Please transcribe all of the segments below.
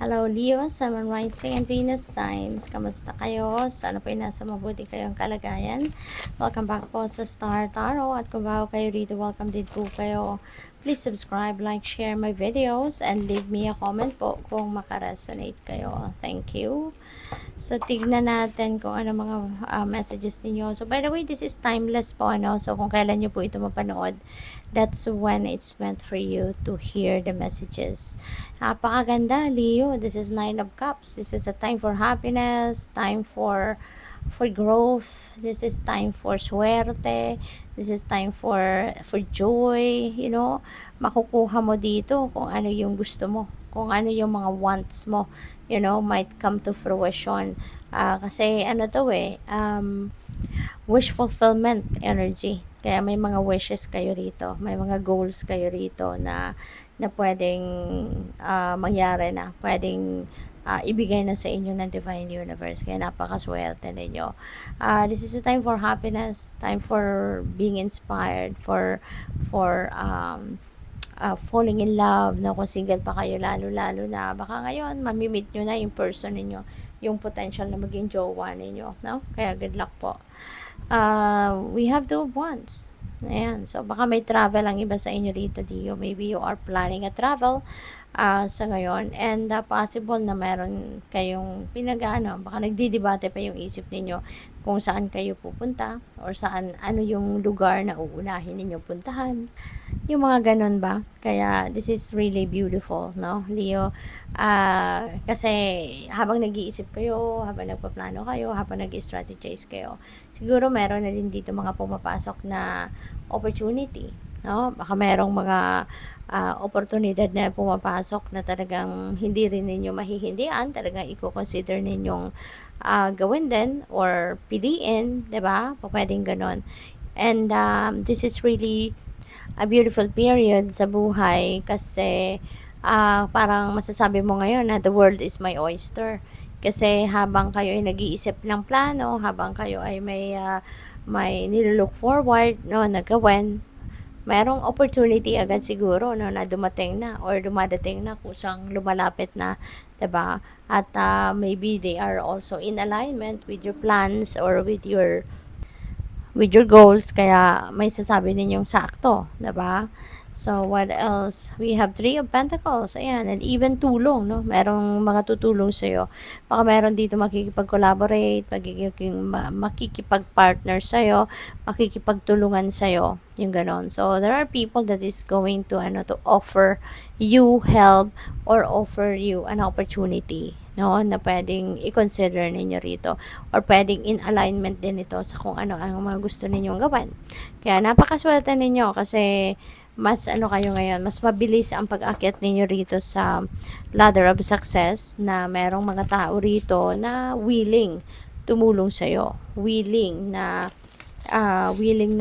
Hello Leo, Sun, Moon, Rising, and Venus signs. Kamusta kayo? Sana po ay nasa mabuti kayong kalagayan. Welcome back po sa Star Tarot. At kung bago kayo dito, welcome din po kayo. Please subscribe, like, share my videos, and leave me a comment po kung makaresonate kayo. Thank you. So, tignan natin kung ano mga messages ninyo. So, by the way, this is timeless po, ano? So, kung kailan nyo po ito mapanood, that's when it's meant for you to hear the messages. Napakaganda, Leo. This is Nine of Cups. This is a time for happiness, time for growth. This is time for suerte. This is time for joy, you know. Makukuha mo dito kung ano yung gusto mo, kung ano yung mga wants mo, you know, might come to fruition. Kasi ano to wish fulfillment energy. Kaya may mga wishes kayo rito, may mga goals kayo rito na pwedeng mangyari na, pwedeng ibigay na sa inyo ng Divine Universe. Kaya napakaswerte ninyo. This is a time for happiness, time for being inspired, for falling in love, no? Kung single pa kayo, lalo-lalo na, baka ngayon, mamimit nyo na yung person ninyo, yung potential na maging jowa ninyo, no? Kaya good luck po. We have Two of Wands. Ayan. So, baka may travel ang iba sa inyo dito, Dio. Maybe you are planning a travel sa ngayon. And possible na meron kayong baka nagdidebate pa yung isip ninyo kung saan kayo pupunta or saan, ano yung lugar na uunahin ninyo puntahan. Yung mga ganun ba? Kaya, this is really beautiful, no, Leo? Kasi, habang nag-iisip kayo, habang nagpaplano kayo, habang nag-strategize kayo, siguro meron na din dito mga pumapasok na opportunity, no? Baka merong mga oportunidad na pumapasok na talagang hindi rin ninyo mahihindian, talagang i-consider ninyong gawin din or piliin, 'di ba? Pwedeng ganon. And this is really a beautiful period sa buhay kasi parang masasabi mo ngayon na the world is my oyster. Kasi habang kayo ay nag-iisip ng plano, habang kayo ay may nilook forward, no, na gawin, mayroong opportunity agad siguro, no, na dumating na or dumadating na, kusang lumalapit na, 'di ba? At maybe they are also in alignment with your plans or with your goals, kaya may sasabi ninyong sakto, 'di ba? So, what else? We have Three of Pentacles. Ayan. And even tulong, no? Merong mga tutulong sa'yo. Baka meron dito makikipag-collaborate, makikipag-partner sa'yo, makikipagtulungan sa'yo. Yung ganon. So, there are people that is going to, to offer you help or offer you an opportunity, no, na pwedeng i-consider ninyo rito or pwedeng in alignment din ito sa kung ano ang mga gusto ninyong gawin. Kaya napakaswerte ninyo kasi mas kayo ngayon, mas mabilis ang pag-akyat ninyo rito sa ladder of success, na merong mga tao rito na willing tumulong sa'yo, willing na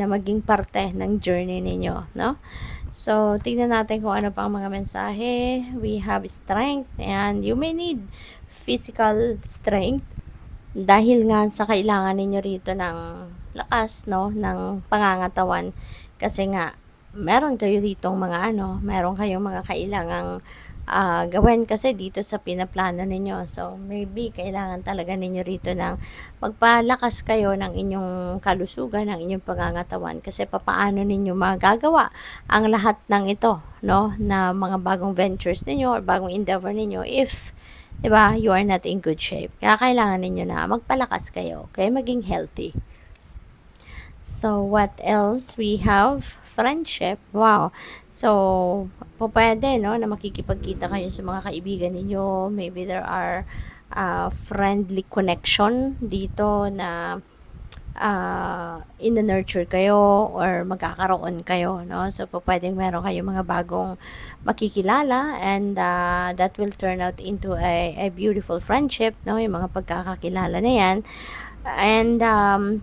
maging parte ng journey ninyo, no? So, tingnan natin kung ano pa ang mga mensahe. We have strength, and you may need physical strength dahil nga sa kailangan ninyo rito ng lakas, no, ng pangangatawan, kasi nga meron kayo ditong mga meron kayong mga kailangang gawin kasi dito sa pinaplano ninyo. So, maybe kailangan talaga ninyo rito ng magpalakas kayo ng inyong kalusugan, ng inyong pangangatawan, kasi papaano ninyo magagawa ang lahat ng ito, no, na mga bagong ventures ninyo or bagong endeavor ninyo if, diba, you are not in good shape. Kaya kailangan ninyo na magpalakas kayo, kaya maging healthy. So, what else? We have friendship. Wow. So, pwede, no, na makikipagkita kayo sa mga kaibigan ninyo. Maybe there are friendly connection dito na in-nurture kayo or magkakaroon kayo, no? So, pwedeng meron kayong mga bagong makikilala, and that will turn out into a beautiful friendship, no? Yung mga pagkakakilala na yan. And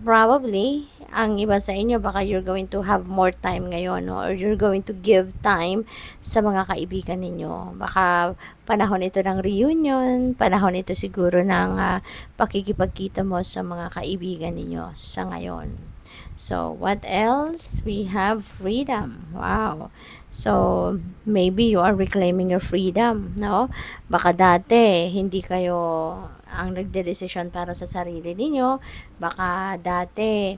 probably, ang iba sa inyo, baka you're going to have more time ngayon, no? Or you're going to give time sa mga kaibigan ninyo. Baka panahon ito ng reunion, panahon ito siguro ng pakikipagkita mo sa mga kaibigan ninyo sa ngayon. So, what else? We have freedom. Wow. So, maybe you are reclaiming your freedom, no? Baka dati, hindi kayo ang nagdedesisyon para sa sarili ninyo. Baka dati,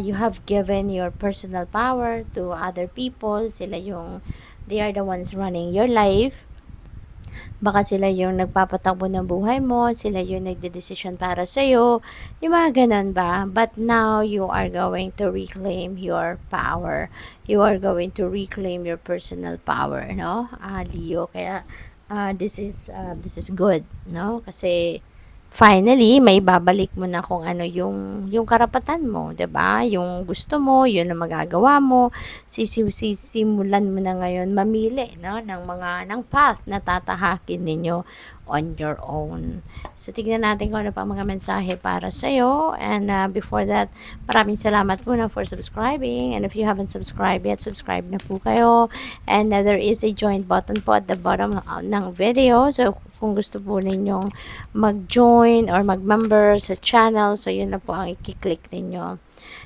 you have given your personal power to other people. They are the ones running your life. Baka sila yung nagpapatakbo ng buhay mo, sila yung nagdedesisyon para sa'yo, yung mga ganun ba? But now, you are going to reclaim your power. You are going to reclaim your personal power, no? Leo, kaya this is good, no? Kasi finally, may babalik mo na kung ano yung karapatan mo, 'di ba? Yung gusto mo, yun ang magagawa mo. Sisimulan mo na ngayon mamili, no, ng path na tatahakin ninyo on your own. So, tignan natin kung ano pa mga mensahe para sa iyo. And before that, maraming salamat muna for subscribing. And if you haven't subscribed yet, subscribe na po kayo. And there is a join button po at the bottom ng video. So, kung gusto po ninyong mag-join or mag-member sa channel, so yun na po ang i-click ninyo.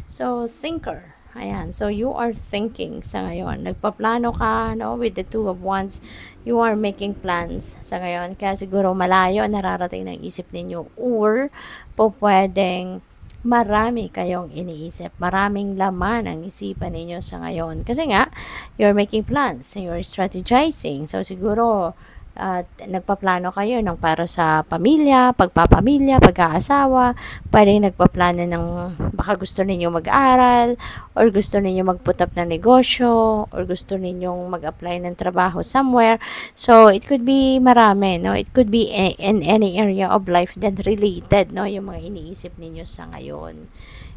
So, thinker. Ayan. So, you are thinking sa ngayon. Nagpaplano ka, no? With the Two of Wands, you are making plans sa ngayon. Kaya siguro malayo nararating ng isip ninyo. Or, po pwedeng marami kayong iniisip. Maraming laman ang isipan ninyo sa ngayon. Kasi nga, you're making plans. You're strategizing. So, siguro, at nagpaplano kayo ng para sa pamilya, pagpapamilya, pag-aasawa, pwedeng nagpaplano ng baka gusto ninyo mag-aral, or gusto ninyo mag-put up ng negosyo, or gusto ninyong mag-apply ng trabaho somewhere. So, it could be marami, no? It could be in any area of life that related, no? Yung mga iniisip ninyo sa ngayon.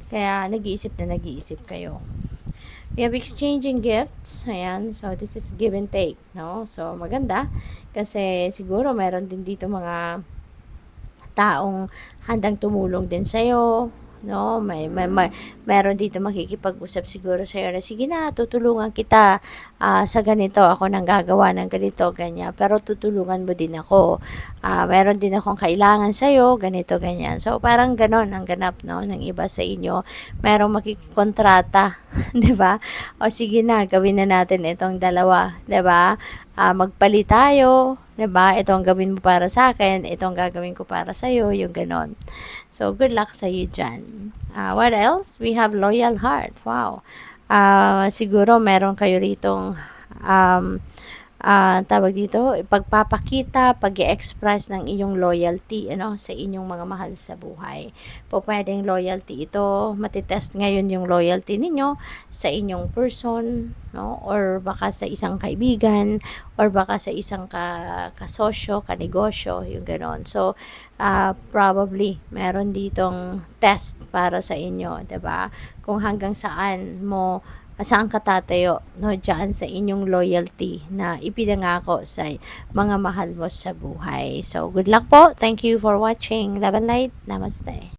Kaya, nag-iisip kayo. We have exchanging gifts. Ayan. So, this is give and take. No? So, maganda. Kasi, siguro, meron din dito mga taong handang tumulong din sa'yo. No, meron dito makikipag-usap siguro sa'yo na, sige na, tutulungan kita sa ganito, ako nang gagawa ng ganito, ganyan, pero tutulungan mo din ako, meron din akong kailangan sa'yo, ganito, ganyan. So, parang ganon ang ganap, no, ng iba sa inyo. Merong makikontrata, di ba? O sige na, gawin na natin itong dalawa, di ba? Magpalit tayo, 'di ba? Ito ang gawin mo para sa akin, ito ang gagawin ko para sa iyo, yung ganon. So, good luck sa iyo diyan. What else? We have loyal heart. Wow. Siguro meron kayo ritong tawag dito, pagpapakita, pag-i-express ng iyong loyalty, ano, sa inyong mga mahal sa buhay. Po pwedeng loyalty ito, matitest ngayon yung loyalty ninyo sa inyong person, no, or baka sa isang kaibigan, or baka sa isang kasosyo, kanegosyo, yung ganon. So, probably, meron ditong test para sa inyo, 'di ba? Kung hanggang saan ka tatayo, no, dyan sa inyong loyalty na ipinangako sa mga mahal mo sa buhay. So, good luck po. Thank you for watching. Love and light. Namaste.